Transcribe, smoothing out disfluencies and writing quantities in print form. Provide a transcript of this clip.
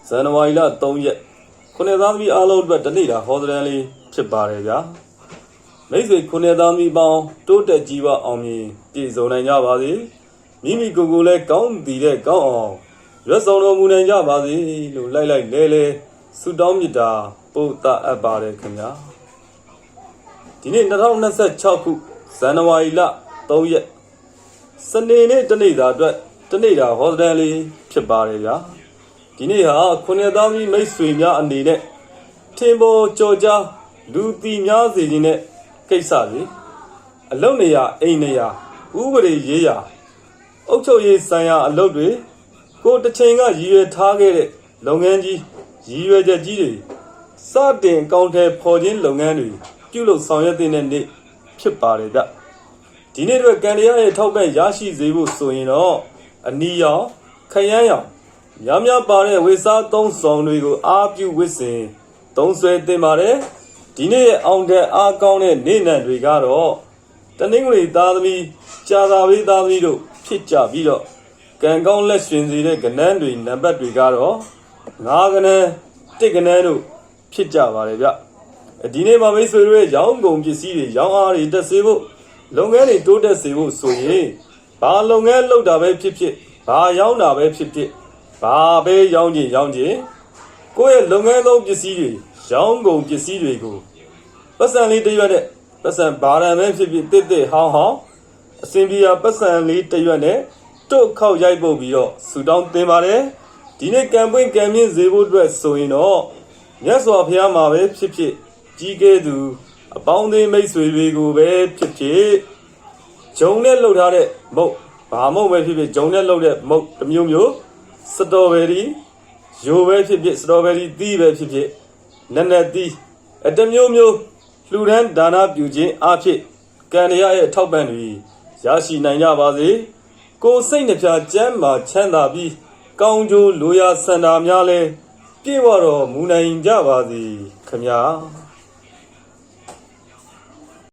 ဇန်နဝါရီလ3ရက်ခုနှစ်သားသမီးအားလုံးအတွက်တနေ့တာဟောတဲ့လေးဖြစ်ပါတယ်ဗျာမိတ်ဆွေခုနှစ်သားသမီးပေါင်းတိုးတက်ကြီးပွားအောင်မြင်ပြည့်စုံနိုင်ကြပါစေမိမိကိုယ်ကိုယ်လည်းကောင်းတည်တဲ့ကောင်းအောင်ရွတ်ဆောင်တော်မူနိုင်ကြပါစေလို့လိုက်လဲဆုတောင်းမြတ်တာပို့တာအပ်ပါတယ်ခင်ဗျာဒီနေ့2026ခုဇန်နဝါရီလ3ရက်စနေနေ့တနေ့တာအတွက်တနေ့တာဟောတဲ့လေးဖြစ်ပါတယ်ဗျာဒီနေ့ဟာခုနှစ်သားသမီးမိတ်ဆွေများအနေနဲ့ထင်ပေါ်ကြော်ကြားလူတီများစေခြင်းနဲ့ကိစ္စတွေအလုပ်နေရာအိမ်နေရာဥပဒေရေးရာအုပ်ချုပ်ရေးဆိုင်ရာအလုပ်တွေကိုတစ်ချိန်ကရည်ရွယ်ထားခဲ့တဲ့လုပ်ငန်းကြီးရည်ရွယ်ချက်ကြီးတွေစတင်အကောင့်ထဲပေါ်ခြင်းလုပ်ငန်းတွေပြုလုပ်ဆောင်ရွက်တဲ့နေ့ဖြစ်ပါတယ်ဗျဒီနေ့တော့ကန်တရားရဲ့ထောက်ပံ့ရရှိစေဖို့ဆိုရင်တော့အနီရောင်ခရမ်းရောင်များပါတဲ့ဝေစားသုံးဆောင်တွေကိုအားပြုဝစ်စင်သုံးဆွဲတင်ပါတယ်ဒီနေ့ရဲ့အောင်တဲ့အားကောင်းတဲ့နေ့နံတွေကတော့တနင်္ဂနွေသားသမီးကြာသာဝေးသားသမီးတို့ဖြစ်ကြပြီးတော့ကံကောင်းလက်ရှင်စီတဲ့ကဏ္ဍတွေနံပါတ်တွေကတော့9ကဏ္ဍ1ကဏ္ဍတို့ဖြစ်ကြပါတယ်ဗျဒီနေ့မှာမိတ်ဆွေတို့ရဲ့ရောင်းကုန်ပစ္စည်းတွေရောင်းအားတွေတက်စေဖို့လုပ်ငန်းတွေတိုးတက်စေဖို့ဆိုရင်ဘာလုပ်ငန်းလုပ်တာပဲဖြစ်ဖြစ်ဘာရောင်းတာပဲဖြစ်ဖြစ်ဘာပဲရောင်းခြင်းကိုယ့်ရဲ့လုပ်ငန်းသုံးပစ္စည်းတွေရောင်းကုန်ပစ္စည်းတွေကိုပတ်စံလေးတရွက်နဲ့ပတ်စံဘာရံပဲဖြစ်ဖြစ်တစ်ဟောင်းအစင်ပြာပတ်စံလေးတရွက်နဲ့တုတ်ခောက်ရိုက်ပုတ်ပြီးတော့ဆူတောင်းတင်ပါတယ်ဒီနေ့ကံပွင့်ကံမြင့်စေဖို့အတွက်ဆိုရင်တော့မြတ်စွာဘုရားမှာပဲဖြစ်ဖြစ်ကြီးကဲသူအပေါင်းအသင်းမိတ်ဆွေတွေကိုပဲဖြစ်ဖြစ်ဂျုံနဲ့လှုပ်ထားတဲ့မုတ်ဘာမုတ်ပဲဖြစ်ဖြစ်ဂျုံနဲ့လှုပ်တဲ့မုတ်တစ်မျိုးစတော်ဘယ်ရီယိုပဲဖြစ်ဖြစ်စတော်ဘယ်ရီသီးပဲဖြစ်ဖြစ်နက်သီးတမျိုးလှူဒန်းဒါနပြုခြင်းအဖြစ်ကံတရားရဲ့ထောက်ပံ့တွေရရှိနိုင်ကြပါစေကိုယ်စိတ်နှပြကျမ်းမာချမ်းသာပြီးကောင်းကျိုးလိုရာဆန္ဒများလဲပြည့်ဝတော်မူနိုင်ကြပါစေခမညာ